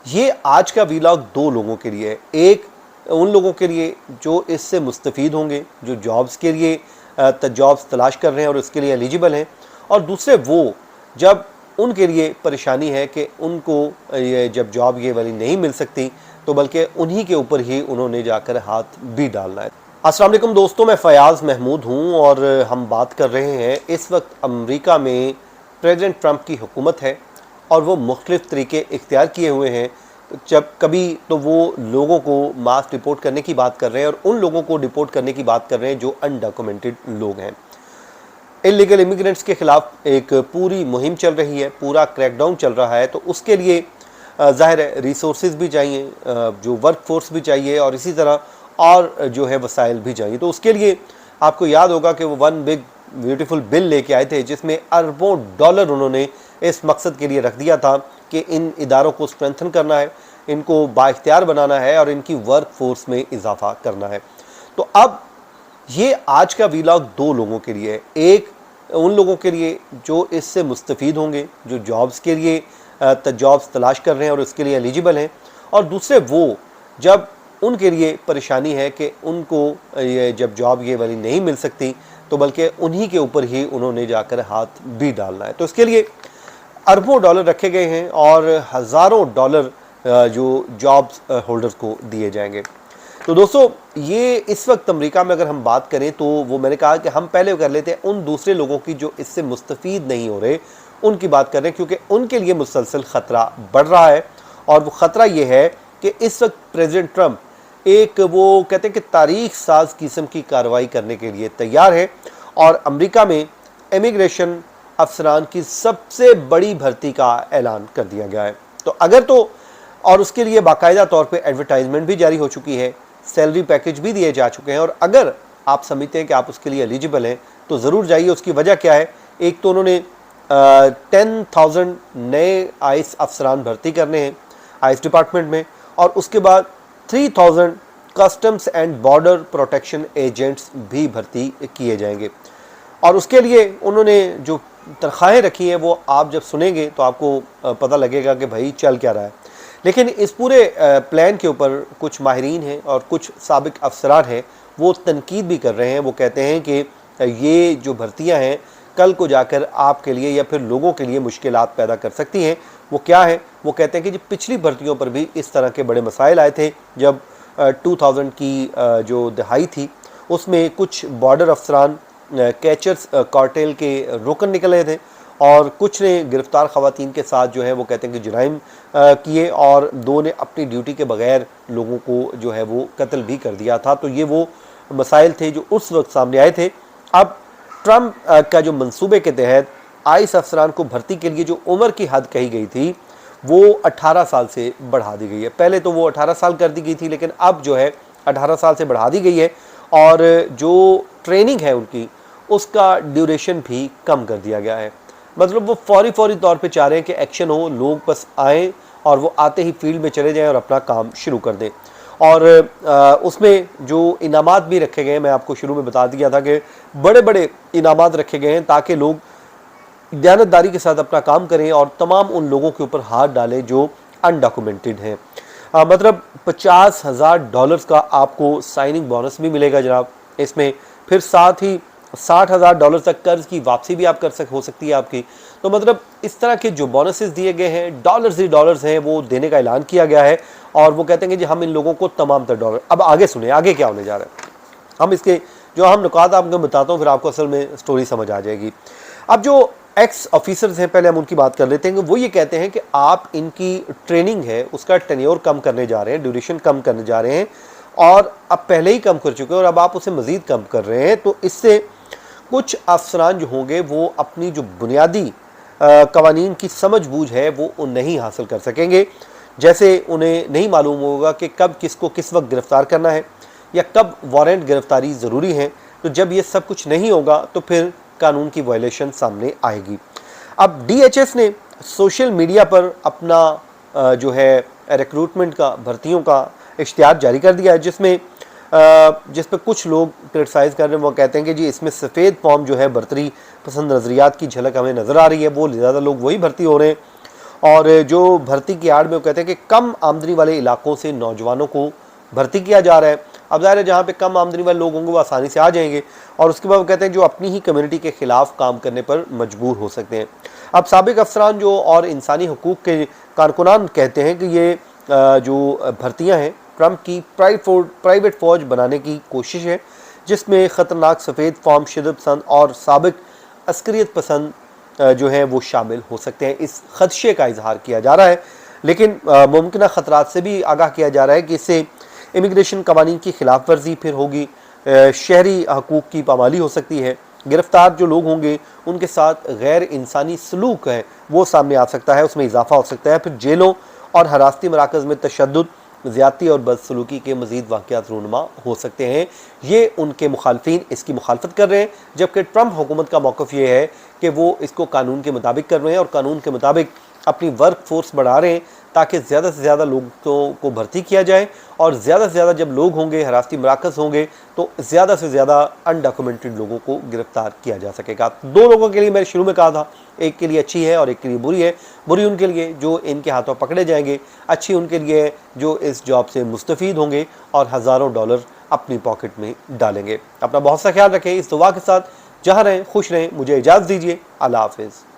ये आज का वीलॉग दो लोगों के लिए है। एक उन लोगों के लिए जो इससे मुस्तफ़ीद होंगे, जो जॉब्स के लिए जॉब्स तलाश कर रहे हैं और उसके लिए एलिजिबल हैं, और दूसरे वो जब उनके लिए परेशानी है कि उनको ये जब जॉब ये वाली नहीं मिल सकती तो बल्कि उन्हीं के ऊपर ही उन्होंने जाकर हाथ भी डालना है। अस्सलाम वालेकुम दोस्तों, मैं फ़याज़ महमूद हूँ और हम बात कर रहे हैं इस वक्त अमेरिका में प्रेसिडेंट ट्रंप की हुकूमत है और वो मुख्तलिफ़ तरीके इख्तियार किए हुए हैं। जब कभी तो वो लोगों को मास डिपोर्ट करने की बात कर रहे हैं और उन लोगों को डिपोर्ट करने की बात कर रहे हैं जो अनडॉक्यूमेंटेड लोग हैं। इलीगल इमिग्रेंट्स के ख़िलाफ़ एक पूरी मुहिम चल रही है, पूरा क्रैकडाउन चल रहा है। तो उसके लिए ज़ाहिर है रिसोर्सेज भी चाहिए, जो वर्क फोर्स भी चाहिए और इसी तरह और जो है वसाइल भी चाहिए। तो उसके लिए आपको याद होगा कि वो वन बिग ब्यूटीफुल बिल लेके आए थे जिसमें अरबों डॉलर उन्होंने इस मकसद के लिए रख दिया था कि इन इदारों को स्ट्रेंथन करना है, इनको बाइख्तियार बनाना है और इनकी वर्क फोर्स में इजाफा करना है। तो अब ये आज का वीलॉग दो लोगों के लिए है। एक उन लोगों के लिए जो इससे मुस्तफ़ीद होंगे, जो जॉब्स के लिए जॉब्स तलाश कर रहे हैं और उसके लिए एलिजिबल हैं, और दूसरे वो जब उनके लिए परेशानी है कि उनको ये जब जॉब ये वाली नहीं मिल सकती तो बल्कि उन्हीं के ऊपर ही उन्होंने जाकर हाथ भी डालना है। तो इसके लिए अरबों डॉलर रखे गए हैं और हज़ारों डॉलर जो जॉब्स होल्डर्स को दिए जाएंगे। तो दोस्तों, ये इस वक्त अमेरिका में अगर हम बात करें तो वो मैंने कहा कि हम पहले कर लेते हैं उन दूसरे लोगों की जो इससे मुस्तफ़ीद नहीं हो रहे, उनकी बात कर रहे हैं, क्योंकि उनके लिए मुसलसल ख़तरा बढ़ रहा है। और वो ख़तरा ये है कि इस वक्त प्रेसिडेंट ट्रंप एक वो कहते हैं कि तारीख साज किस्म की कार्रवाई करने के लिए तैयार है और अमेरिका में इमिग्रेशन अफसरान की सबसे बड़ी भर्ती का ऐलान कर दिया गया है। तो अगर तो और उसके लिए बाकायदा तौर पे एडवर्टाइजमेंट भी जारी हो चुकी है, सैलरी पैकेज भी दिए जा चुके हैं, और अगर आप समझते हैं कि आप उसके लिए एलिजिबल हैं तो ज़रूर जाइए। उसकी वजह क्या है? एक तो उन्होंने 10,000 नए आइस अफसरान भर्ती करने हैं आइस डिपार्टमेंट में, और उसके बाद 3,000 customs and border protection agents भी भर्ती किए जाएंगे। और उसके लिए उन्होंने जो तनख्वाहें रखी हैं वो आप जब सुनेंगे तो आपको पता लगेगा कि भाई चल क्या रहा है। लेकिन इस पूरे प्लान के ऊपर कुछ माहिरीन हैं और कुछ साबिक अफसरान हैं, वो तनकीद भी कर रहे हैं। वो कहते हैं कि ये जो भर्तियां हैं कल को जाकर आपके लिए या फिर लोगों के लिए मुश्किलात पैदा कर सकती हैं। वो क्या है? वो कहते हैं कि जी पिछली भर्तियों पर भी इस तरह के बड़े मसाइल आए थे। जब 2000 की जो दहाई थी उसमें कुछ बॉर्डर अफसरान कैचर्स कार्टेल के रुकन निकले थे और कुछ ने गिरफ्तार ख़वातीन के साथ जो है वो कहते हैं कि जुराइम किए, और दो ने अपनी ड्यूटी के बगैर लोगों को जो है वो कत्ल भी कर दिया था। तो ये वो मसाइल थे जो उस वक्त सामने आए थे। अब ट्रंप का जो मंसूबे के तहत आइस अफसरान को भर्ती के लिए जो उम्र की हद कही गई थी वो 18 साल से बढ़ा दी गई है। पहले तो वो 18 साल कर दी गई थी, लेकिन अब जो है 18 साल से बढ़ा दी गई है, और जो ट्रेनिंग है उनकी उसका ड्यूरेशन भी कम कर दिया गया है। मतलब वो फौरी तौर पे चाह रहे हैं कि एक्शन हो, लोग बस आएँ और वो आते ही फील्ड में चले जाएं और अपना काम शुरू कर दें। और उसमें जो इनामात भी रखे गए हैं, मैं आपको शुरू में बता दिया था कि बड़े बड़े इनामात रखे गए हैं ताकि लोग दयानतदारी के साथ अपना काम करें और तमाम उन लोगों के ऊपर हाथ डालें जो अनडॉक्यूमेंटेड हैं। मतलब $50,000 का आपको साइनिंग बोनस भी मिलेगा जनाब इसमें, फिर साथ ही $60,000 तक कर्ज की वापसी भी आप हो सकती है आपकी। तो मतलब इस तरह के जो बोनसेस दिए गए हैं, डॉलर्स ही डॉलर्स हैं, वो देने का ऐलान किया गया है। और वो कहते हैं कि जी हम इन लोगों को तमाम तर डॉलर। अब आगे सुने आगे क्या होने जा रहा है, हम इसके जो हम नुकात आपको बताता हूँ, फिर आपको असल में स्टोरी समझ आ जाएगी। अब जो एक्स ऑफिसर्स हैं, पहले हम उनकी बात कर लेते हैं। वो ये कहते हैं कि आप इनकी ट्रेनिंग है उसका टेन्योर कम करने जा रहे हैं, ड्यूरेशन कम करने जा रहे हैं, और अब पहले ही कम कर चुके हैं और अब आप उसे मज़ीद कम कर रहे हैं। तो इससे कुछ अफसरान जो होंगे वो अपनी जो बुनियादी कवानीन की समझ बूझ है वो नहीं हासिल कर सकेंगे। जैसे उन्हें नहीं मालूम होगा कि कब किसको किस वक्त गिरफ़्तार करना है या कब वारंट गिरफ्तारी ज़रूरी है। तो जब ये सब कुछ नहीं होगा तो फिर कानून की वायलेशन सामने आएगी। अब DHS ने सोशल मीडिया पर अपना जो है रिक्रूटमेंट का भर्तियों का इश्तिहार जारी कर दिया है, जिस पे कुछ लोग क्रिटिसाइज़ कर रहे हैं। वो कहते हैं कि जी इसमें सफ़ेद फॉर्म जो है बर्तरी पसंद नज़रियात की झलक हमें नज़र आ रही है, वो ज़्यादा लोग वही भर्ती हो रहे हैं। और जो भर्ती की आड़ में वो कहते हैं कि कम आमदनी वाले इलाकों से नौजवानों को भर्ती किया जा रहा है। अब ज़ाहिर है जहाँ पे कम आमदनी वाले लोग होंगे वो आसानी से आ जाएंगे, और उसके बाद वो कहते हैं जो अपनी ही कम्युनिटी के ख़िलाफ़ काम करने पर मजबूर हो सकते हैं। अब साबिक अफसरान जो और इंसानी हकूक़ के कारकुनान कहते हैं कि ये जो भर्तियाँ हैं ट्रंप की प्राइवेट फ़ौज बनाने की कोशिश है, जिसमें ख़तरनाक सफ़ेद फॉर्म शिदत पसंद और साबिक अस्करियत पसंद जो है वो शामिल हो सकते हैं। इस खदशे का इजहार किया जा रहा है, लेकिन मुमकिन ख़तरात से भी आगाह किया जा रहा है कि इससे इमिग्रेशन कवानीन की खिलाफ वर्जी फिर होगी, शहरी हकूक़ की पामाली हो सकती है, गिरफ्तार जो लोग होंगे उनके साथ गैर इंसानी सलूक है वो सामने आ सकता है, उसमें इजाफा हो सकता है, फिर जेलों और हरासती मराकज़ में तशद्दुद, ज़्यादती और बदसलूकी के मज़ीद वाक़यात रूनुमा हो सकते हैं। ये उनके मुखालफिन इसकी मुखालफत कर रहे हैं, जबकि ट्रंप हुकूमत का मौक़िफ़ ये है कि वो इसको कानून के मुताबिक कर रहे हैं और कानून के मुताबिक अपनी वर्क फोर्स बढ़ा रहे हैं ताकि ज़्यादा से ज़्यादा लोगों को भर्ती किया जाए, और ज़्यादा से ज़्यादा जब लोग होंगे, हरासती मराकज़ होंगे, तो ज़्यादा से ज़्यादा अनडॉक्यूमेंटेड लोगों को गिरफ्तार किया जा सकेगा। दो लोगों के लिए मैंने शुरू में कहा था, एक के लिए अच्छी है और एक के लिए बुरी है। बुरी उनके लिए जो इनके हाथों पकड़े जाएंगे, अच्छी उनके लिए जो इस जॉब से मुस्तफ़ीद होंगे और हज़ारों डॉलर अपनी पॉकेट में डालेंगे। अपना बहुत सा ख्याल रखें। इस दुआ के साथ जहाँ रहें खुश रहें। मुझे इजाज़त दीजिए। अल्लाह हाफ़िज़।